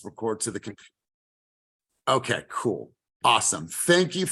record to the computer. Okay, cool. Awesome. Thank you.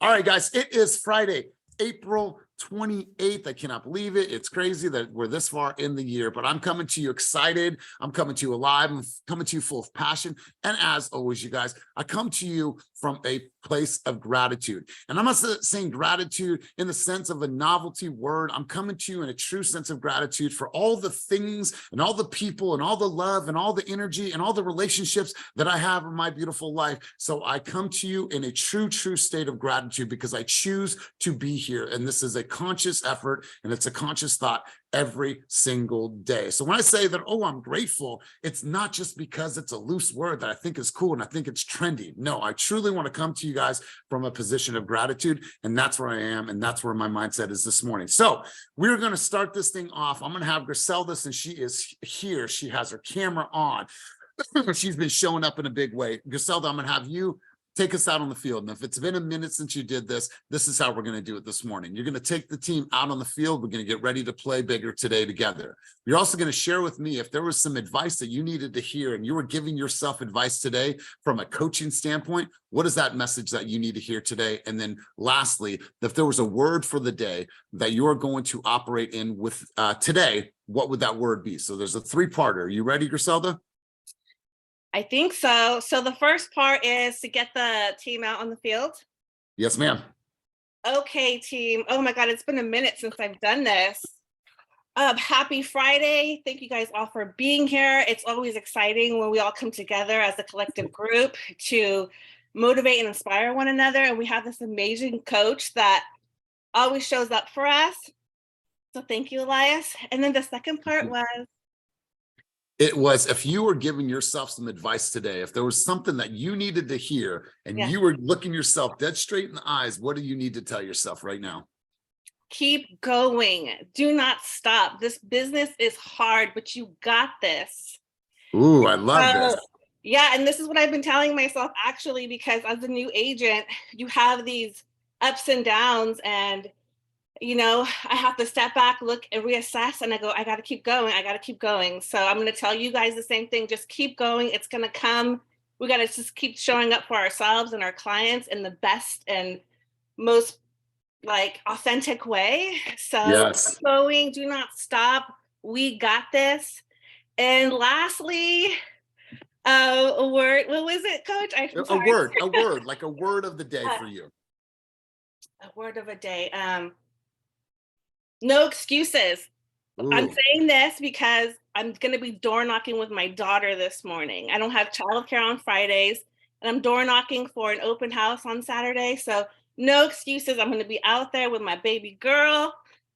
All right, guys, it is Friday, April 28th. I cannot believe it. It's crazy that we're this far in the year, but I'm coming to you excited. I'm coming to you alive. I'm coming to you full of passion. And as always, you guys, I come to you from a place of gratitude. And I'm not saying gratitude in the sense of a novelty word. I'm coming to you in a true sense of gratitude for all the things and all the people and all the love and all the energy and all the relationships that I have in my beautiful life. So I come to you in a true state of gratitude because I choose to be here. And this is a conscious effort and it's a conscious thought every single day. So when I say that, oh, I'm grateful, it's not just because it's a loose word that I think is cool and I think it's trendy. No, I truly want to come to you guys from a position of gratitude, and that's where I am, and that's where my mindset is this morning. So we're going to start this thing off. I'm going to have Griselda, since she is here. She has her camera on. She's been showing up in a big way. Griselda, I'm going to have you take us out on the field. And if it's been a minute since you did this, this is how we're going to do it this morning. You're going to take the team out on the field. We're going to get ready to play bigger today together. You're also going to share with me if there was some advice that you needed to hear and you were giving yourself advice today from a coaching standpoint. What is that message that you need to hear today? And then lastly, if there was a word for the day that you're going to operate in with today, what would that word be? So there's a three-parter. Are you ready, Griselda? I think so. So the first part is to get the team out on the field. Yes, ma'am. Okay, team. Oh my God, it's been a minute since I've done this. Happy Friday. Thank you guys all for being here. It's always exciting when we all come together as a collective group to motivate and inspire one another. And we have this amazing coach that always shows up for us. So thank you, Elias. And then the second part was, it was, if you were giving yourself some advice today, if there was something that you needed to hear and you were looking yourself dead straight in the eyes, what do you need to tell yourself right now? Keep going. Do not stop. This business is hard, but you got this. Ooh, I love this. Yeah, and this is what I've been telling myself actually, because as a new agent, you have these ups and downs, and you know, I have to step back, look and reassess, and I go, I got to keep going. I got to keep going. So I'm going to tell you guys the same thing. Just keep going. It's going to come. We got to just keep showing up for ourselves and our clients in the best and most like authentic way. So keep going. Do not stop. We got this. And lastly, a word. What was it, Coach? A word, like a word of the day for you. A word of a day. No excuses. Ooh. I'm saying this because I'm going to be door knocking with my daughter this morning. I don't have childcare on Fridays, and I'm door knocking for an open house on Saturday. So no excuses. I'm going to be out there with my baby girl.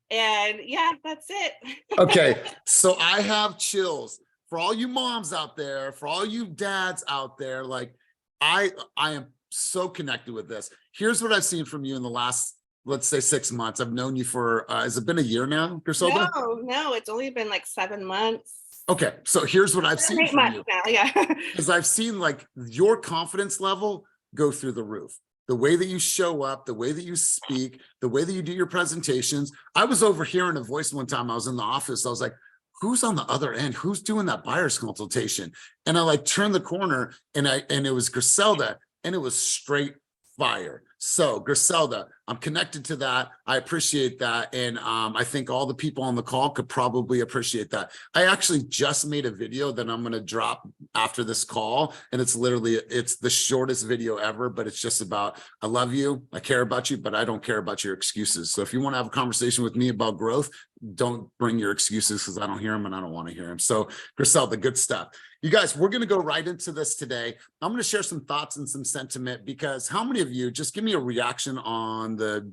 And yeah, that's it. Okay. So I have chills for all you moms out there, for all you dads out there. Like I am so connected with this. Here's what I've seen from you in the last, let's say 6 months. I've known you for, has it been a year now, Griselda? No, it's only been like 7 months. Okay, so here's what I've seen from you. Now, yeah. Because I've seen like your confidence level go through the roof. The way that you show up, the way that you speak, the way that you do your presentations. I was overhearing a voice one time. I was in the office. I was like, who's on the other end? Who's doing that buyer's consultation? And I like turned the corner and it was Griselda, and it was straight fire. So Griselda, I'm connected to that. I appreciate that. And I think all the people on the call could probably appreciate that. I actually just made a video that I'm going to drop after this call. And it's the shortest video ever, but it's just about, I love you, I care about you, but I don't care about your excuses. So if you want to have a conversation with me about growth, don't bring your excuses because I don't hear them and I don't want to hear them. So Griselda, good stuff. You guys, we're going to go right into this today. I'm going to share some thoughts and some sentiment, because how many of you, just give me a reaction on the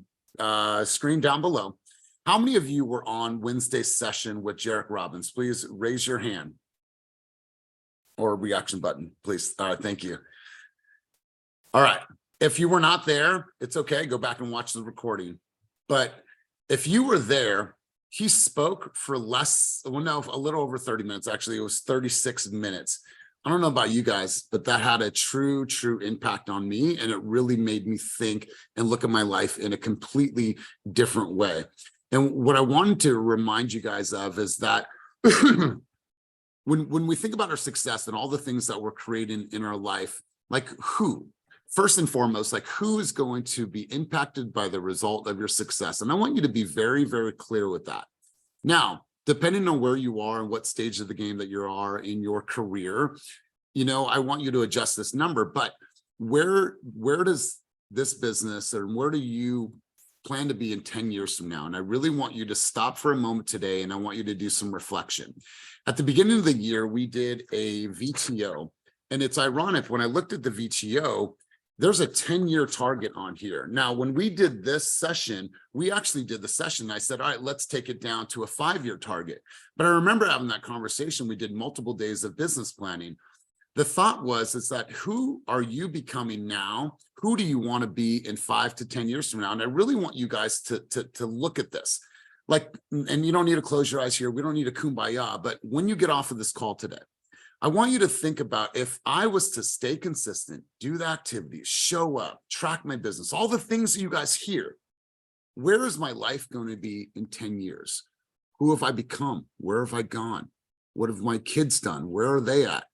screen down below. How many of you were on Wednesday's session with Jarek Robbins? Please raise your hand or reaction button, please. All right, thank you. All right. If you were not there, it's okay. Go back and watch the recording. But if you were there, he spoke for a little over 30 minutes. Actually, it was 36 minutes. I don't know about you guys, but that had a true impact on me. And it really made me think and look at my life in a completely different way. And what I wanted to remind you guys of is that when we think about our success and all the things that we're creating in our life, like who, first and foremost, like who is going to be impacted by the result of your success? And I want you to be very, very clear with that. Now, depending on where you are and what stage of the game that you are in your career, you know, I want you to adjust this number, but where does this business, or where do you plan to be in 10 years from now? And I really want you to stop for a moment today, and I want you to do some reflection. At the beginning of the year, we did a VTO, and it's ironic, when I looked at the VTO, there's a 10-year target on here. Now, when we did this session, we actually did the session. I said, all right, let's take it down to a 5-year target. But I remember having that conversation. We did multiple days of business planning. The thought was, is that who are you becoming now? Who do you want to be in 5 to 10 years from now? And I really want you guys to look at this. Like, and you don't need to close your eyes here. We don't need a kumbaya, but when you get off of this call today, I want you to think about, if I was to stay consistent, do the activities, show up, track my business, all the things that you guys hear, where is my life going to be in 10 years? Who have I become? Where have I gone? What have my kids done? Where are they at?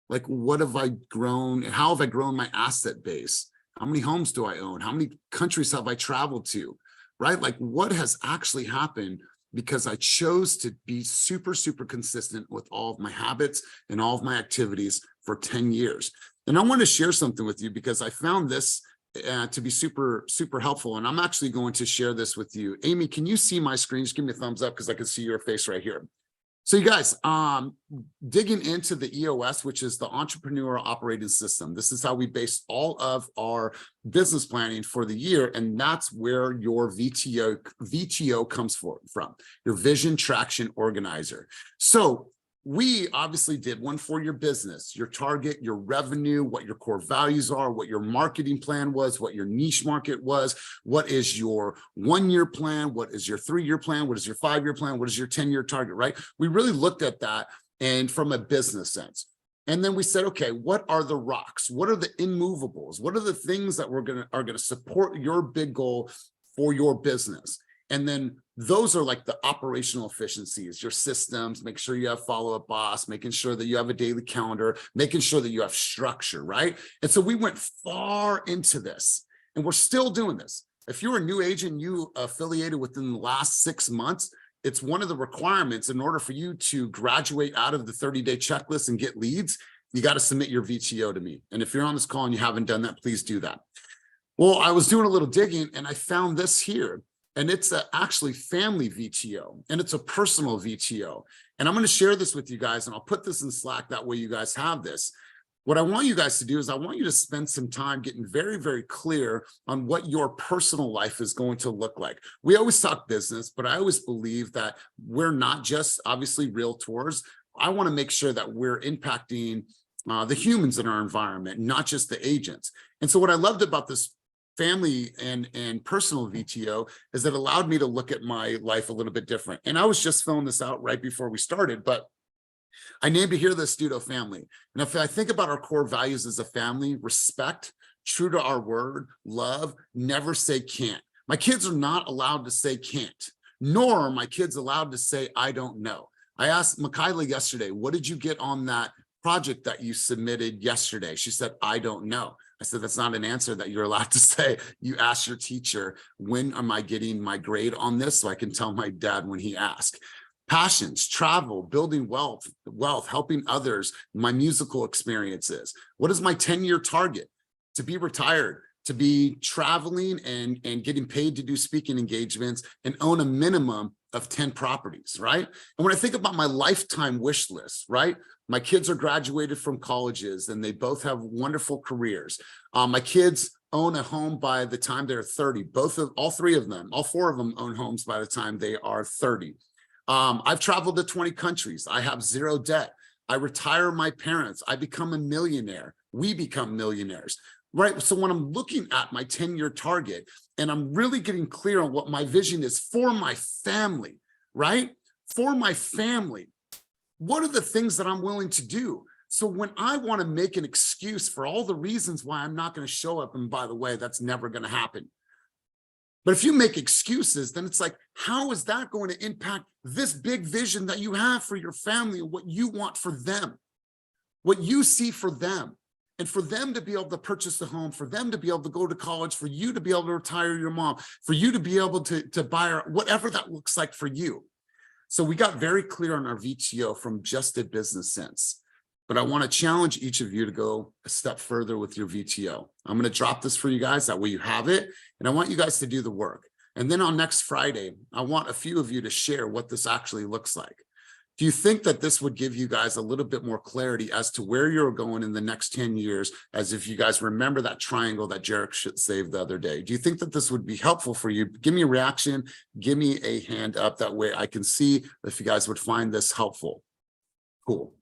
Like, what have I grown? How have I grown my asset base? How many homes do I own? How many countries have I traveled to? Right? Like, what has actually happened because I chose to be super, super consistent with all of my habits and all of my activities for 10 years. And I want to share something with you, because I found this to be super, super helpful. And I'm actually going to share this with you. Amy, can you see my screen? Just give me a thumbs up, because I can see your face right here. So you guys, digging into the EOS, which is the Entrepreneurial Operating System. This is how we base all of our business planning for the year. And that's where your VTO comes from, your Vision Traction Organizer. So we obviously did one for your business, your target, your revenue, what your core values are, what your marketing plan was, what your niche market was, what is your 1-year plan, what is your 3-year plan, what is your 5-year plan, what is your 10-year target, right? We really looked at that, and from a business sense. And then we said, okay, what are the rocks? What are the immovables? What are the things that are gonna support your big goal for your business? And then those are like the operational efficiencies, your systems, make sure you have follow-up boss, making sure that you have a daily calendar, making sure that you have structure, right? And so we went far into this, and we're still doing this. If you're a new agent, you affiliated within the last 6 months, it's one of the requirements in order for you to graduate out of the 30-day checklist and get leads, you got to submit your VTO to me. And if you're on this call and you haven't done that, please do that. Well, I was doing a little digging, and I found this here. And it's actually family VTO, and it's a personal VTO. And I'm going to share this with you guys, and I'll put this in Slack. That way you guys have this. What I want you guys to do is I want you to spend some time getting very, very clear on what your personal life is going to look like. We always talk business, but I always believe that we're not just obviously realtors. I want to make sure that we're impacting the humans in our environment, not just the agents. And so what I loved about this family and personal VTO is that it allowed me to look at my life a little bit different. And I was just filling this out right before we started, but I named it here the Studo family. And if I think about our core values as a family: respect, true to our word, love, never say can't. My kids are not allowed to say can't, nor are my kids allowed to say, I don't know. I asked Michaela yesterday, what did you get on that project that you submitted yesterday? She said, I don't know. I said, that's not an answer that you're allowed to say. You ask your teacher, when am I getting my grade on this? So I can tell my dad when he asks. Passions: travel, building wealth, helping others, my musical experiences. What is my 10-year target? To be retired, to be traveling and getting paid to do speaking engagements, and own a minimum of 10 properties, right? And when I think about my lifetime wish list, right? My kids are graduated from colleges and they both have wonderful careers. My kids own a home by the time they're 30. All 4 of them own homes by the time they are 30. I've traveled to 20 countries. I have 0 debt. I retire my parents. I become a millionaire. We become millionaires, right? So when I'm looking at my 10-year target and I'm really getting clear on what my vision is for my family, right? For my family, what are the things that I'm willing to do? So when I want to make an excuse for all the reasons why I'm not going to show up, and by the way, that's never going to happen. But if you make excuses, then it's like, how is that going to impact this big vision that you have for your family, what you want for them, what you see for them, and for them to be able to purchase a home, for them to be able to go to college, for you to be able to retire your mom, for you to be able to buy her, whatever that looks like for you. So we got very clear on our VTO from just a business sense. But I want to challenge each of you to go a step further with your VTO. I'm going to drop this for you guys. That way you have it. And I want you guys to do the work. And then on next Friday, I want a few of you to share what this actually looks like. Do you think that this would give you guys a little bit more clarity as to where you're going in the next 10 years, as if you guys remember that triangle that Jarek saved the other day? Do you think that this would be helpful for you? Give me a reaction. Give me a hand up. That way I can see if you guys would find this helpful. Cool.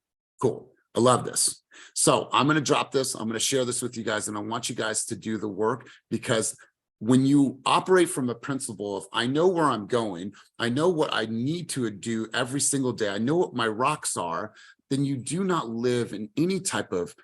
Cool. I love this. So I'm going to drop this. I'm going to share this with you guys, and I want you guys to do the work, because when you operate from a principle of, I know where I'm going, I know what I need to do every single day, I know what my rocks are, then you do not live in any type of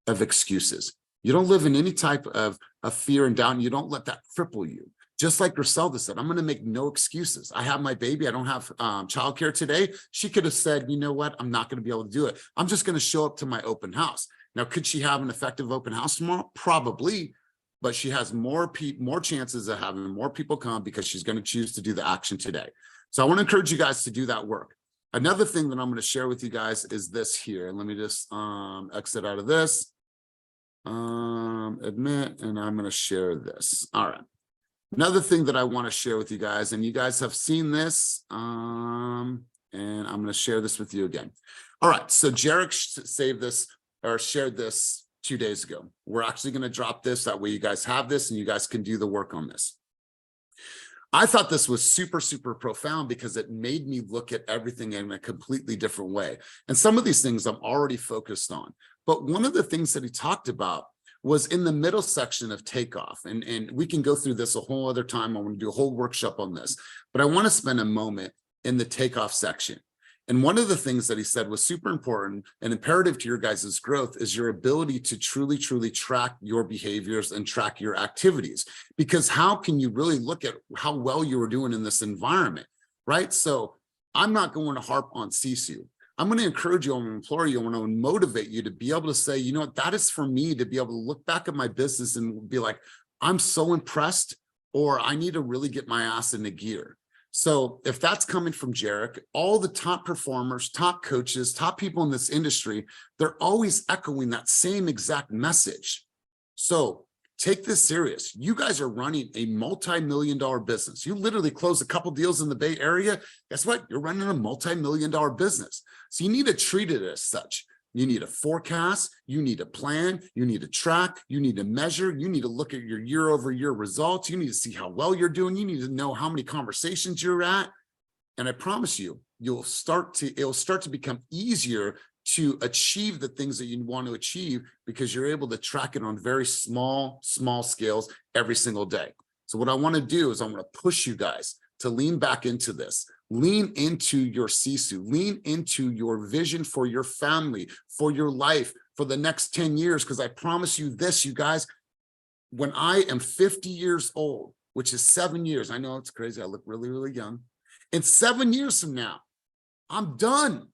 excuses. You don't live in any type of fear and doubt, and you don't let that cripple you. Just like Griselda said, I'm going to make no excuses. I have my baby. I don't have childcare today. She could have said, you know what? I'm not going to be able to do it. I'm just going to show up to my open house. Now, could she have an effective open house tomorrow? Probably, but she has more chances of having more people come because she's going to choose to do the action today. So I want to encourage you guys to do that work. Another thing that I'm going to share with you guys is this here. Let me just exit out of this, admit, and I'm going to share this. All right. Another thing that I want to share with you guys, and you guys have seen this, and I'm going to share this with you again. All right, so Jarek saved this or shared this 2 days ago. We're actually going to drop this. That way you guys have this and you guys can do the work on this. I thought this was super, super profound because it made me look at everything in a completely different way. And some of these things I'm already focused on. But one of the things that he talked about was in the middle section of takeoff. And we can go through this a whole other time. I want to do a whole workshop on this, but I want to spend a moment in the takeoff section. And one of the things that he said was super important and imperative to your guys' growth is your ability to truly, truly track your behaviors and track your activities. Because how can you really look at how well you were doing in this environment, right? So I'm not going to harp on Sisu. I'm going to encourage you, I'm going to implore you, I want to motivate you to be able to say, you know what, that is for me to be able to look back at my business and be like, I'm so impressed, or I need to really get my ass into gear. So if that's coming from Jarek, all the top performers, top coaches, top people in this industry, they're always echoing that same exact message. So take this serious. You guys are running a multi-million-dollar business. You literally closed a couple deals in the Bay Area. Guess what? You're running a multi-million-dollar business. So you need to treat it as such. You need a forecast, you need a plan, you need to track, you need to measure, you need to look at your year-over-year results, you need to see how well you're doing, you need to know how many conversations you're at. And I promise you, it'll start to become easier to achieve the things that you want to achieve because you're able to track it on very small scales every single day. So what I want to do is I want to push you guys to lean back into this, lean into your Sisu, lean into your vision for your family, for your life, for the next 10 years. Because I promise you this, you guys, when I am 50 years old, which is 7 years, I know it's crazy, I look really, really young. In 7 years from now, I'm done.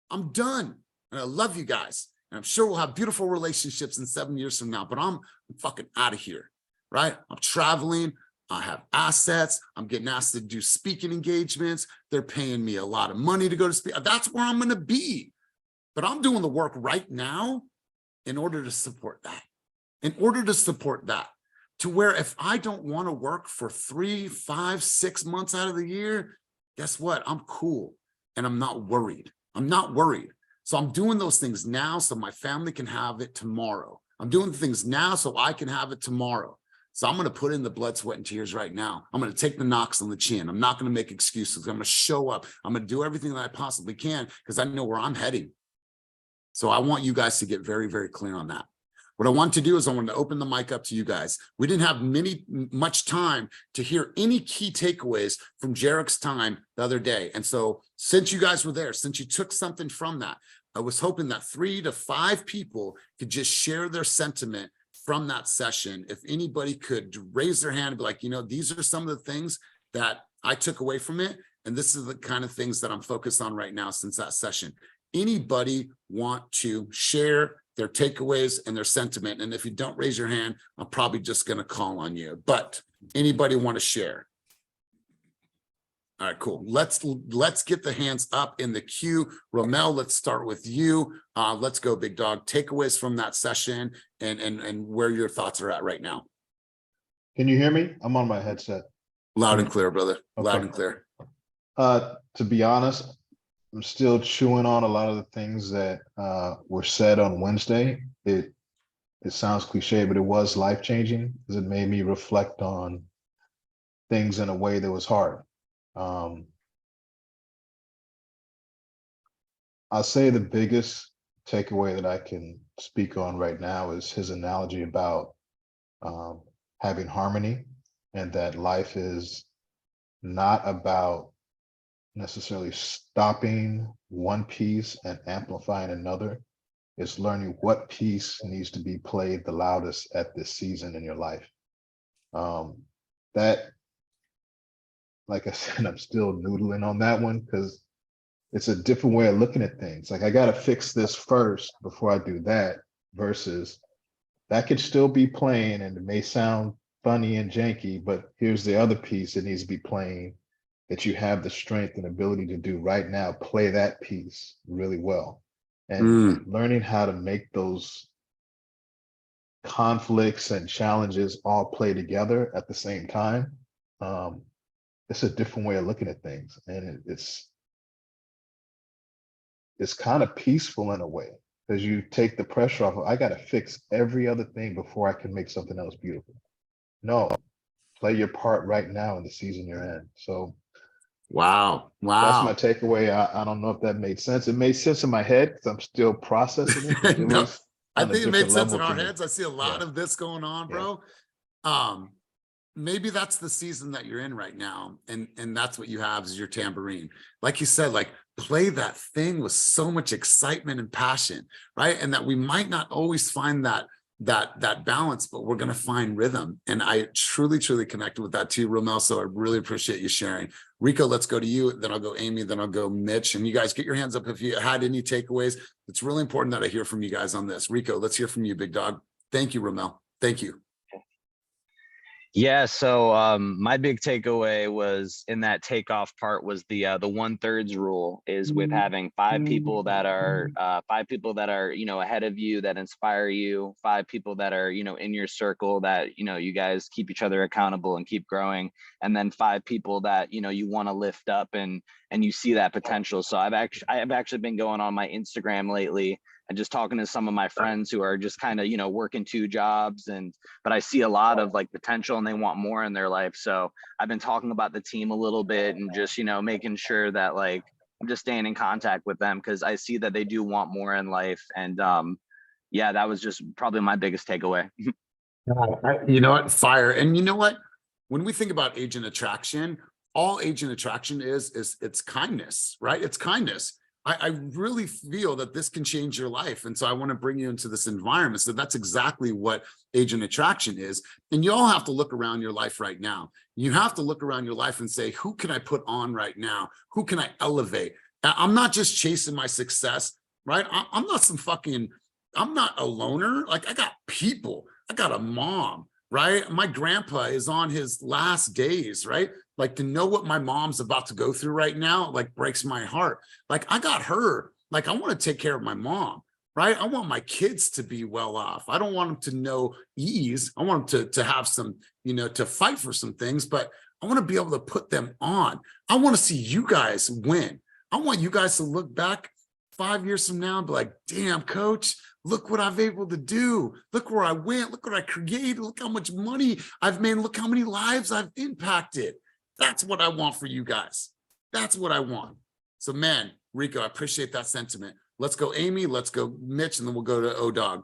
I'm done. And I love you guys. And I'm sure we'll have beautiful relationships in 7 years from now, but I'm fucking out of here, right? I'm traveling. I have assets. I'm getting asked to do speaking engagements. They're paying me a lot of money to go to speak. That's where I'm going to be. But I'm doing the work right now in order to support that. In order to support that. To where if I don't want to work for 3, 5, 6 months out of the year, guess what? I'm cool. And I'm not worried. I'm not worried. So I'm doing those things now so my family can have it tomorrow. I'm doing things now so I can have it tomorrow. So I'm going to put in the blood, sweat, and tears right now. I'm going to take the knocks on the chin. I'm not going to make excuses. I'm going to show up. I'm going to do everything that I possibly can because I know where I'm heading. So I want you guys to get very, very clear on that. What I want to do is I want to open the mic up to you guys. We didn't have much time to hear any key takeaways from Jarek's time the other day. And so since you guys were there, since you took something from that, I was hoping that 3 to 5 people could just share their sentiment from that session, if anybody could raise their hand and be like, you know, these are some of the things that I took away from it. And this is the kind of things that I'm focused on right now since that session. Anybody want to share their takeaways and their sentiment? And if you don't raise your hand, I'm probably just going to call on you. But anybody want to share? All right, cool. Let's get the hands up in the queue. Romel, let's start with you. Let's go, big dog. Takeaways from that session and where your thoughts are at right now. Can you hear me? I'm on my headset. Loud and clear, brother. Okay. Loud and clear. To be honest, I'm still chewing on a lot of the things that were said on Wednesday. It sounds cliche, but it was life-changing because it made me reflect on things in a way that was hard. I'll say the biggest takeaway that I can speak on right now is his analogy about having harmony, and that life is not about necessarily stopping one piece and amplifying another. It's learning what piece needs to be played the loudest at this season in your life. That, like I said, I'm still noodling on that one because it's a different way of looking at things. Like, I got to fix this first before I do that, versus that could still be playing and it may sound funny and janky, but here's the other piece that needs to be playing that you have the strength and ability to do right now. Play that piece really well. And learning how to make those conflicts and challenges all play together at the same time. It's a different way of looking at things. And it's kind of peaceful in a way, because you take the pressure off of, I got to fix every other thing before I can make something else beautiful. No, play your part right now in the season you're in. So Wow. that's my takeaway. I don't know if that made sense. It made sense in my head because I'm still processing it. But it No, was I think it made sense in our me. heads. I see a lot of this going on, bro. Maybe that's the season that you're in right now. And that's what you have is your tambourine. Like you said, like, play that thing with so much excitement and passion, right? And that we might not always find that balance, but we're going to find rhythm. And I truly connected with that too, Romel. So I really appreciate you sharing. Rico, let's go to you. Then I'll go Amy, then I'll go Mitch. And you guys get your hands up if you had any takeaways. It's really important that I hear from you guys on this. Rico, let's hear from you, big dog. Thank you, Romel. Thank you. Yeah, so my big takeaway was in that takeoff part was the 1/3 rule, is with having five people that are ahead of you, that inspire you, five people that are in your circle that you guys keep each other accountable and keep growing, and then five people that you want to lift up and you see that potential. So I've actually been going on my Instagram lately and just talking to some of my friends who are just kind of working 2 jobs, but I see a lot of like potential and they want more in their life. So I've been talking about the team a little bit and just making sure that like I'm just staying in contact with them because I see that they do want more in life. And yeah, that was just probably my biggest takeaway. You know what? Fire. And you know what? When we think about agent attraction, all agent attraction is it's kindness, right? It's kindness. I really feel that this can change your life. And so I want to bring you into this environment. So that's exactly what agent attraction is. And you all have to look around your life right now. You have to look around your life and say, who can I put on right now? Who can I elevate? I'm not just chasing my success, right? I'm not a loner. Like, I got people. I got a mom, right? My grandpa is on his last days, right? Like, to know what my mom's about to go through right now, like, breaks my heart. Like, I got her. Like, I want to take care of my mom, right? I want my kids to be well off. I don't want them to know ease. I want them to have some, to fight for some things, but I want to be able to put them on. I want to see you guys win. I want you guys to look back 5 years from now and be like, damn, coach, look what I've able to do. Look where I went. Look what I created. Look how much money I've made. Look how many lives I've impacted. That's what I want for you guys. That's what I want. So, man, Rico, I appreciate that sentiment. Let's go, Amy. Let's go, Mitch, and then we'll go to O-Dog.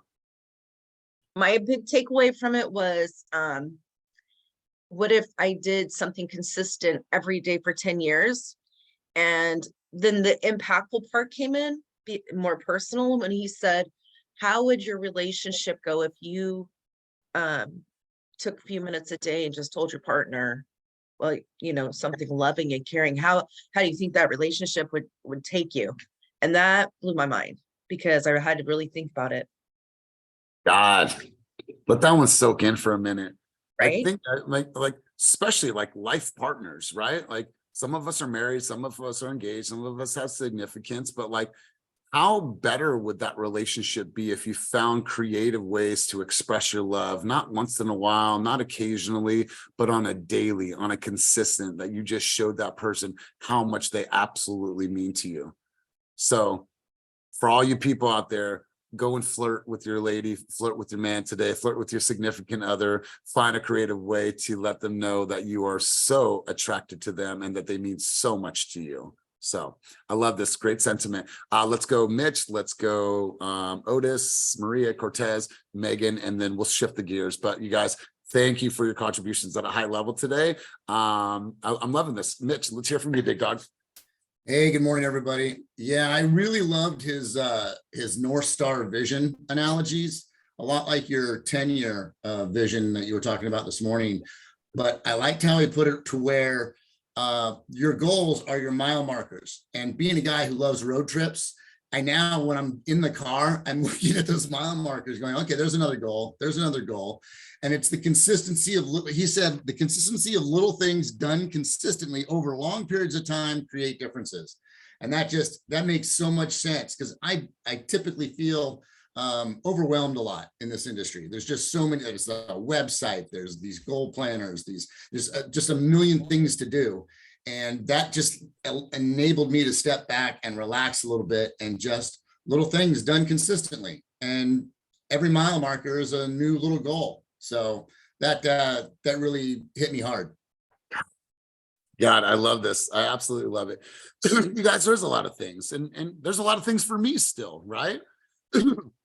My big takeaway from it was, what if I did something consistent every day for 10 years? And then the impactful part came in, more personal, when he said, how would your relationship go if you took a few minutes a day and just told your partner, well, you know, something loving and caring, how do you think that relationship would take you? And that blew my mind because I had to really think about it. God, let that one soak in for a minute. I Right. think like especially like life partners, right? Like some of us are married, some of us are engaged, some of us have significance, but like how better would that relationship be if you found creative ways to express your love, not once in a while, not occasionally, but on a daily, on a consistent, that you just showed that person how much they absolutely mean to you. So for all you people out there, go and flirt with your lady, flirt with your man today, flirt with your significant other, find a creative way to let them know that you are so attracted to them and that they mean so much to you. So I love this, great sentiment. Let's go Mitch, let's go Otis, Maria, Cortez, Megan, and then we'll shift the gears. But you guys, thank you for your contributions at a high level today. I'm loving this. Mitch, let's hear from you, big dog. Hey, good morning, everybody. Yeah, I really loved his North Star vision analogies, a lot like your 10-year vision that you were talking about this morning. But I liked how he put it to where your goals are your mile markers. And being a guy who loves road trips, I now, when I'm in the car, I'm looking at those mile markers going, okay, there's another goal. There's another goal. And it's the consistency of, he said, the consistency of little things done consistently over long periods of time create differences. And that makes so much sense because I typically feel overwhelmed a lot in this industry. There's just so many, there's a website, there's these goal planners, there's just a million things to do. And that just enabled me to step back and relax a little bit and just little things done consistently. And every mile marker is a new little goal. So that really hit me hard. God, I love this. I absolutely love it. You guys, there's a lot of things and there's a lot of things for me still, right?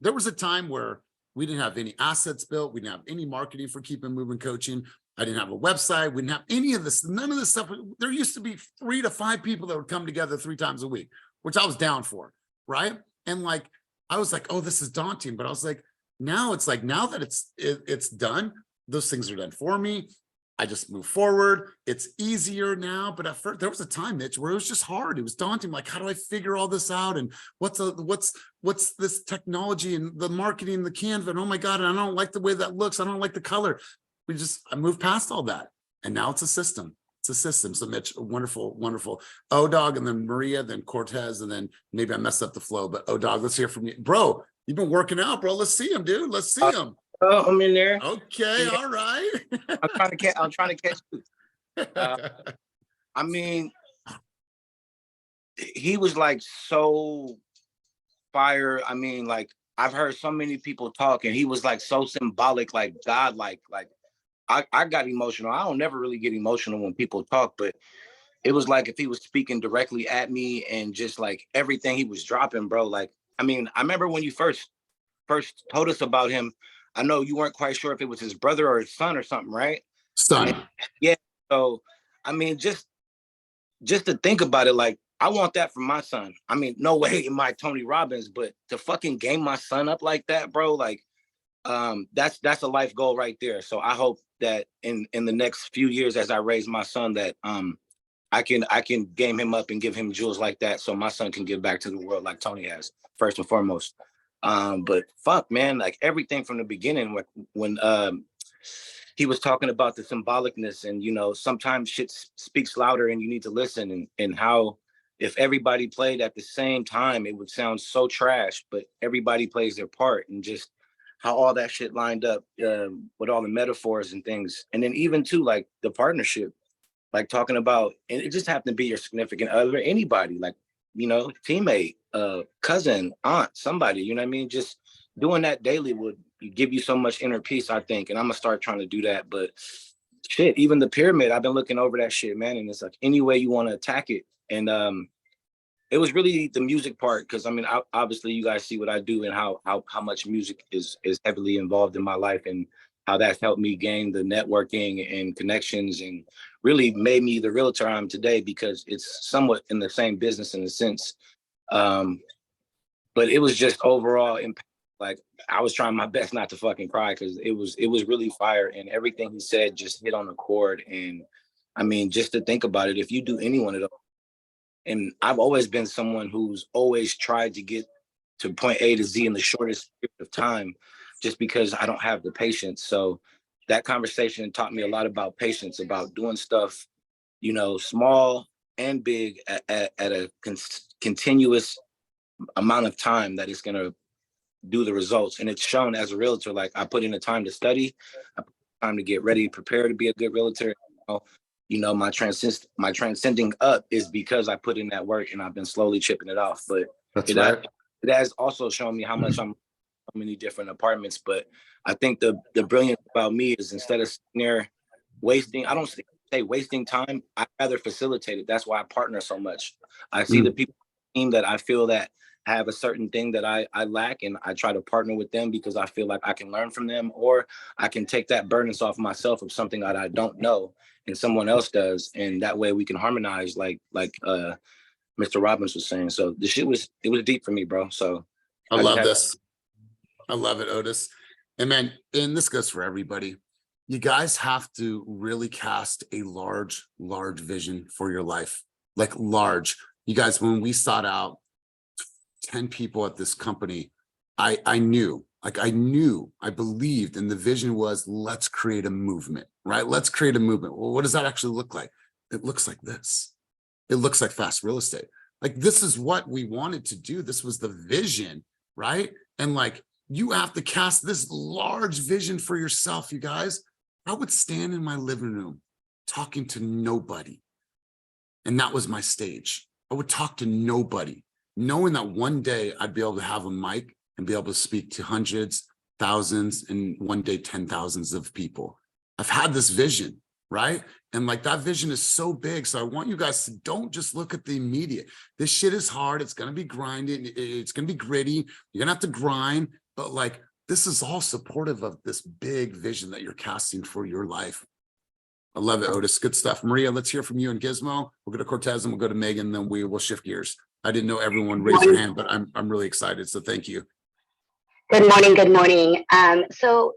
There was a time where we didn't have any assets built. We didn't have any marketing for Keep It Moving coaching. I didn't have a website. We didn't have any of this, none of this stuff. There used to be 3 to 5 people that would come together 3 times a week, which I was down for, right? And like, I was like, oh, this is daunting. But I was like, now it's like, now that it's done, those things are done for me. I just move forward. It's easier now. But at first, there was a time, Mitch, where it was just hard. It was daunting. Like, how do I figure all this out? And what's this technology and the marketing, the Canva? And oh my God, and I don't like the way that looks. I don't like the color. I moved past all that. And now it's a system. It's a system. So Mitch, wonderful, wonderful. O-Dog, and then Maria, then Cortez, and then maybe I messed up the flow, but O-Dog, let's hear from you. Bro, you've been working out, bro. Let's see him, dude. Let's see him. Oh, I'm in there. Okay, Yeah. all right. I'm trying to catch you. I mean, he was like so fire. I mean, like I've heard so many people talk, and he was like so symbolic, like God, like I got emotional. I don't never really get emotional when people talk, but it was like if he was speaking directly at me and just like everything he was dropping, bro. Like, I mean, I remember when you first told us about him. I know you weren't quite sure if it was his brother or his son or something, right? Son. And, yeah. So, I mean, just to think about it, like I want that for my son. I mean, no way am I Tony Robbins, but to fucking game my son up like that, bro, like that's a life goal right there. So I hope that in the next few years as I raise my son that I can game him up and give him jewels like that so my son can give back to the world like Tony has, first and foremost. But fuck, man, like everything from the beginning when he was talking about the symbolicness and, you know, sometimes shit speaks louder and you need to listen and how if everybody played at the same time, it would sound so trash, but everybody plays their part and just how all that shit lined up with all the metaphors and things. And then even too, like the partnership, like talking about, and it just happened to be your significant other, anybody, like, you know, teammate, cousin, aunt, somebody, you know what I mean? Just doing that daily would give you so much inner peace, I think. And I'm gonna start trying to do that. But shit, even the pyramid, I've been looking over that shit, man. And it's like any way you want to attack it. And it was really the music part, because I mean, obviously you guys see what I do and how much music is heavily involved in my life and how that's helped me gain the networking and connections and really made me the realtor I am today, because it's somewhat in the same business in a sense. But it was just overall impact Like I was trying my best not to fucking cry because it was really fire, and everything he said just hit on the chord. And I mean, just to think about it, if you do any one of those, and I've always been someone who's always tried to get to point A to Z in the shortest period of time, just because I don't have the patience. So that conversation taught me a lot about patience, about doing stuff, you know, small and big at a continuous amount of time that is going to do the results. And it's shown as a realtor. Like I put in the time to study, I put time to get ready, prepare to be a good realtor. You know, my transcending up is because I put in that work, and I've been slowly chipping it off. But That's it, right. it has also shown me how much I'm so many different apartments. But I think the brilliance about me is instead of sitting there wasting, I don't say wasting time, I rather facilitate it. That's why I partner so much. I see the people on the team that I feel that have a certain thing that I lack, and I try to partner with them because I feel like I can learn from them, or I can take that burdens off myself of something that I don't know and someone else does, and that way we can harmonize like Mr. Robbins was saying. So the shit was deep for me, bro. So I just love had this. I love it, Otis. And man, and this goes for everybody. You guys have to really cast a large vision for your life, like large. You guys, when we sought out 10 people at this company, I knew, I believed, and the vision was, let's create a movement, right? Let's create a movement. Well, what does that actually look like? It looks like this. It looks like fast real estate. Like this is what we wanted to do. This was the vision, right? And like, you have to cast this large vision for yourself, you guys. I would stand in my living room talking to nobody. And that was my stage. I would talk to nobody, knowing that one day I'd be able to have a mic and be able to speak to hundreds, thousands, and one day 10,000s of people. I've had this vision, right? And like that vision is so big. So I want you guys to don't just look at the immediate. This shit is hard. It's going to be grinding. It's going to be gritty. You're going to have to grind, but like, this is all supportive of this big vision that you're casting for your life. I love it, Otis. Good stuff. Maria, let's hear from you and Gizmo. We'll go to Cortez and we'll go to Megan, then we will shift gears. I didn't know everyone raised their hand, but I'm really excited. So thank you. Good morning. Good morning. So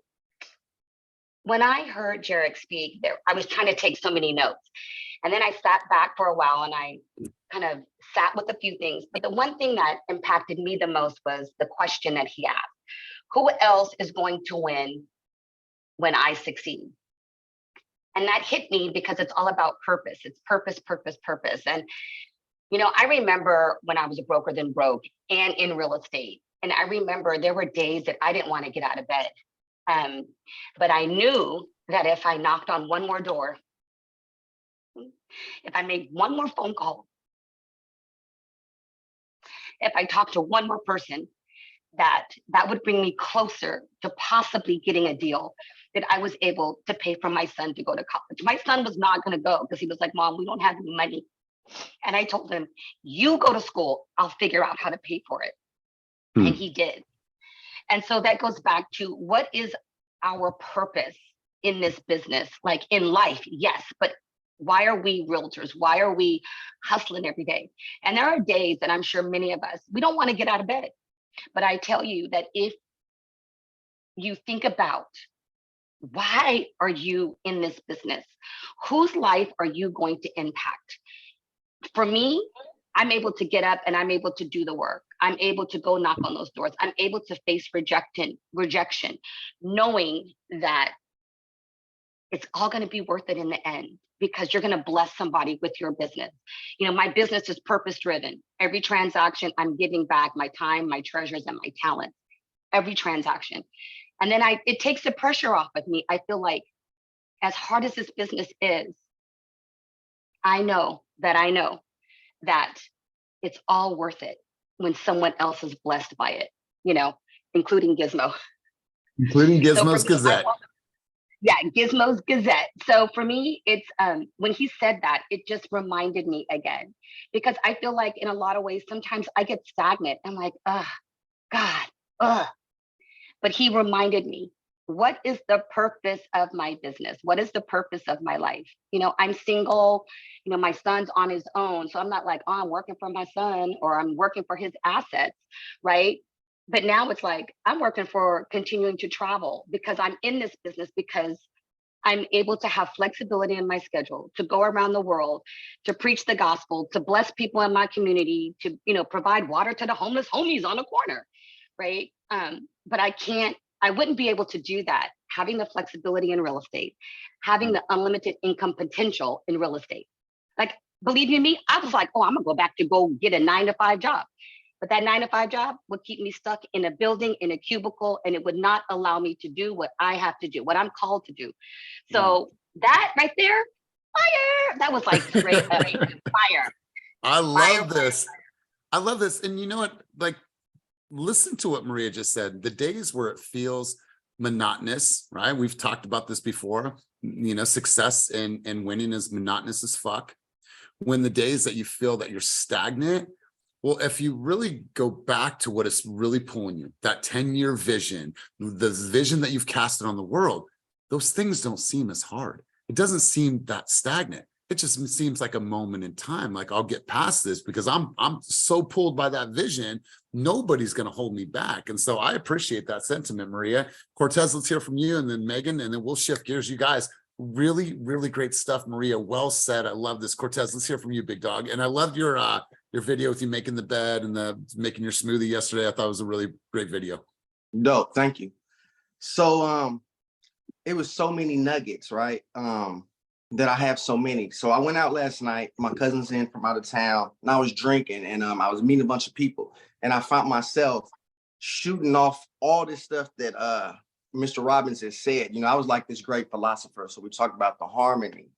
when I heard Jarek speak, I was trying to take so many notes. And then I sat back for a while and I kind of sat with a few things. But the one thing that impacted me the most was the question that he asked. Who else is going to win when I succeed? And that hit me because it's all about purpose. It's purpose, purpose, purpose. And, you know, I remember when I was a broker then broke and in real estate. And I remember there were days that I didn't want to get out of bed. But I knew that if I knocked on one more door, if I made one more phone call, if I talked to one more person, that would bring me closer to possibly getting a deal that I was able to pay for my son to go to college. My son was not going to go because he was like, Mom, we don't have any money. And I told him, you go to school, I'll figure out how to pay for it. And he did. And so that goes back to what is our purpose in this business? Like in life, yes, but why are we realtors? Why are we hustling every day? And there are days, and I'm sure many of us, we don't want to get out of bed. But I tell you that if you think about why are you in this business, whose life are you going to impact? For me, I'm able to get up and I'm able to do the work. I'm able to go knock on those doors. I'm able to face rejection, knowing that it's all going to be worth it in the end because you're going to bless somebody with your business. You know, my business is purpose driven. Every transaction, I'm giving back my time, my treasures, and my talent. Every transaction. And then it takes the pressure off of me. I feel like as hard as this business is, I know that it's all worth it when someone else is blessed by it, you know, including Gizmo. Including Gizmo's Gazette. Yeah, Gizmo's Gazette. So for me, it's when he said that, it just reminded me again, because I feel like in a lot of ways, sometimes I get stagnant. I'm like, God. But he reminded me, what is the purpose of my business? What is the purpose of my life? You know, I'm single, you know, my son's on his own. So I'm not like, oh, I'm working for my son or I'm working for his assets, right? But now it's like I'm working for continuing to travel because I'm in this business because I'm able to have flexibility in my schedule to go around the world, to preach the gospel, to bless people in my community, to, you know, provide water to the homeless homies on the corner, right? But I wouldn't be able to do that having the flexibility in real estate, having the unlimited income potential in real estate. Like, believe you me, I was like, oh, I'm gonna go back to go get a 9-to-5 job. But that 9-to-5 job would keep me stuck in a building, in a cubicle, and it would not allow me to do what I have to do, what I'm called to do. So that right there, fire. That was like straight up fire. I Fire, love this. I love this. And you know what? Like, listen to what Maria just said. The days where it feels monotonous, right? We've talked about this before. You know, success and winning is monotonous as fuck. When the days that you feel that you're stagnant, well, if you really go back to what is really pulling you, that 10-year vision, the vision that you've casted on the world, those things don't seem as hard. It doesn't seem that stagnant. It just seems like a moment in time. Like, I'll get past this because I'm so pulled by that vision. Nobody's going to hold me back. And so I appreciate that sentiment, Maria. Cortez, let's hear from you, and then Megan, and then we'll shift gears. You guys, really, really great stuff, Maria. Well said. I love this. Cortez, let's hear from you, big dog. And I loved your video with you making the bed and making your smoothie yesterday. I thought it was a really great video. Dope. Thank you. So, it was so many nuggets, right? That I have so many. So I went out last night, my cousin's in from out of town, and I was drinking, and I was meeting a bunch of people, and I found myself shooting off all this stuff that Mr. Robbins has said. You know, I was like this great philosopher. So we talked about the harmony.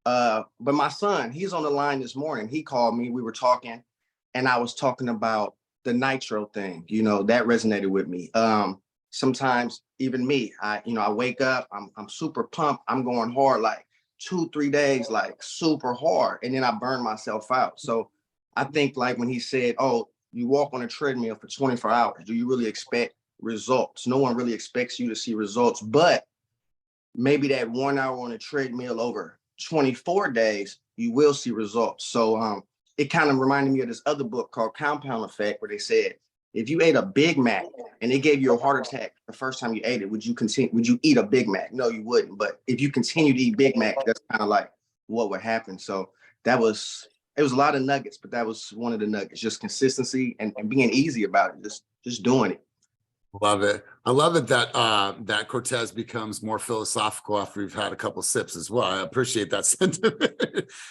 But my son, he's on the line this morning. He called me, we were talking, and I was talking about the nitro thing. You know, that resonated with me. Sometimes even me, I wake up, I'm super pumped, I'm going hard, like 2-3 days, like super hard, and then I burn myself out. So I think, like, when he said, oh, you walk on a treadmill for 24 hours, do you really expect results? No one really expects you to see results, but maybe that 1 hour on a treadmill over 24 days, you will see results. So it kind of reminded me of this other book called Compound Effect, where they said, if you ate a Big Mac and it gave you a heart attack the first time you ate it, would you eat a Big Mac? No, you wouldn't. But if you continue to eat Big Mac, that's kind of like what would happen. So it was a lot of nuggets, but that was one of the nuggets, just consistency and being easy about it, just doing it. Love it. I love it that that Cortez becomes more philosophical after we've had a couple sips as well. I appreciate that sentiment.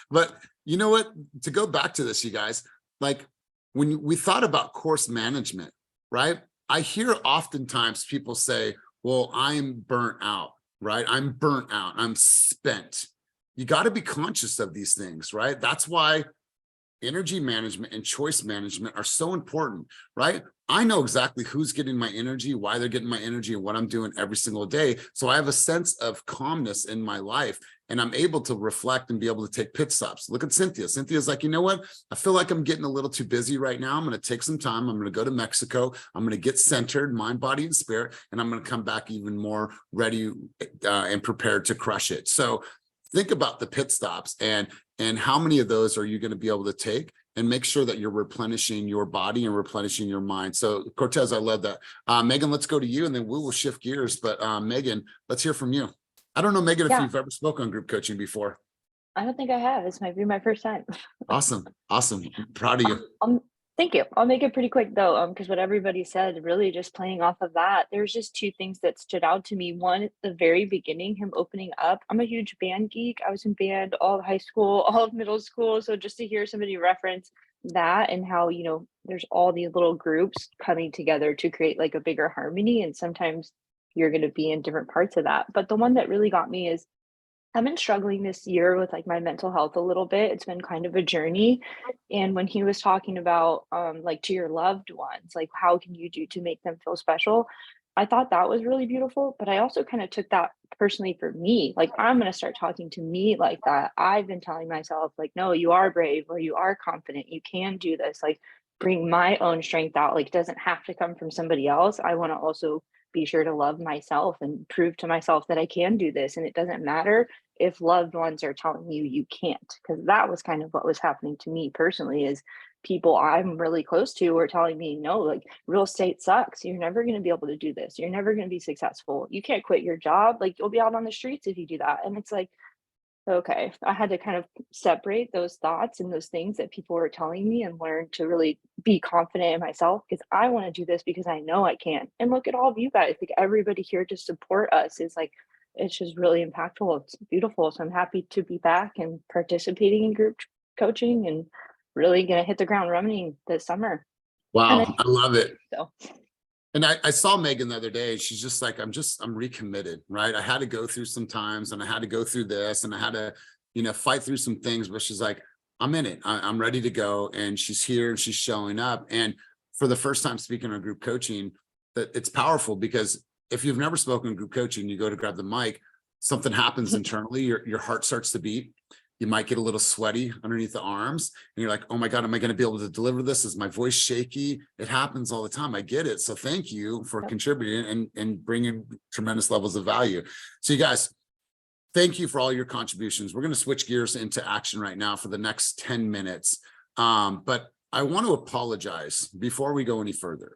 But you know what? To go back to this, you guys, like, when we thought about course management, right? I hear oftentimes people say, well, I'm burnt out, right? I'm burnt out. I'm spent. You got to be conscious of these things, right? That's why energy management and choice management are so important, right? I know exactly who's getting my energy, why they're getting my energy, and what I'm doing every single day. So I have a sense of calmness in my life, and I'm able to reflect and be able to take pit stops. Look at Cynthia. Cynthia's like, you know what? I feel like I'm getting a little too busy right now. I'm going to take some time. I'm going to go to Mexico. I'm going to get centered, mind, body, and spirit, and I'm going to come back even more ready and prepared to crush it. So think about the pit stops and how many of those are you going to be able to take, and make sure that you're replenishing your body and replenishing your mind. So Cortez, I love that. Megan, let's go to you, and then we will shift gears. But Megan, let's hear from you. I don't know, Megan, if you've ever spoken on group coaching before. I don't think I have. This might be my first time. Awesome. I'm proud of you. Thank you. I'll make it pretty quick though, because what everybody said, really just playing off of that, there's just two things that stood out to me. One, at the very beginning, him opening up. I'm a huge band geek. I was in band all of high school, all of middle school. So just to hear somebody reference that and how, there's all these little groups coming together to create like a bigger harmony. And sometimes you're going to be in different parts of that. But the one that really got me is, I've been struggling this year with like my mental health a little bit. It's been kind of a journey. And when he was talking about like to your loved ones, like how can you do to make them feel special? I thought that was really beautiful, but I also kind of took that personally for me. Like, I'm going to start talking to me like that. I've been telling myself like, no, you are brave, or you are confident. You can do this. Like, bring my own strength out. Like, it doesn't have to come from somebody else. I want to also be sure to love myself and prove to myself that I can do this. And it doesn't matter if loved ones are telling you you can't, because that was kind of what was happening to me personally, is people I'm really close to were telling me, no, like real estate sucks. You're never going to be able to do this. You're never going to be successful. You can't quit your job. Like you'll be out on the streets if you do that. And it's like, okay, I had to kind of separate those thoughts and those things that people were telling me and learn to really be confident in myself, because I want to do this because I know I can. And look at all of you guys, like everybody here to support us is like, it's just really impactful. It's beautiful. So I'm happy to be back and participating in group coaching and really going to hit the ground running this summer. Wow, I love it. So And I saw Megan the other day. She's just like, I'm recommitted, right? I had to go through some times and I had to go through this and I had to, fight through some things, but she's like, I'm in it. I'm ready to go. And she's here and she's showing up. And for the first time speaking on group coaching, that it's powerful, because if you've never spoken group coaching, you go to grab the mic, something happens internally, your heart starts to beat. You might get a little sweaty underneath the arms and you're like, oh my God, am I going to be able to deliver this? Is my voice shaky? It happens all the time. I get it. So thank you for contributing and bringing tremendous levels of value. So you guys, thank you for all your contributions. We're going to switch gears into action right now for the next 10 minutes. But I want to apologize before we go any further.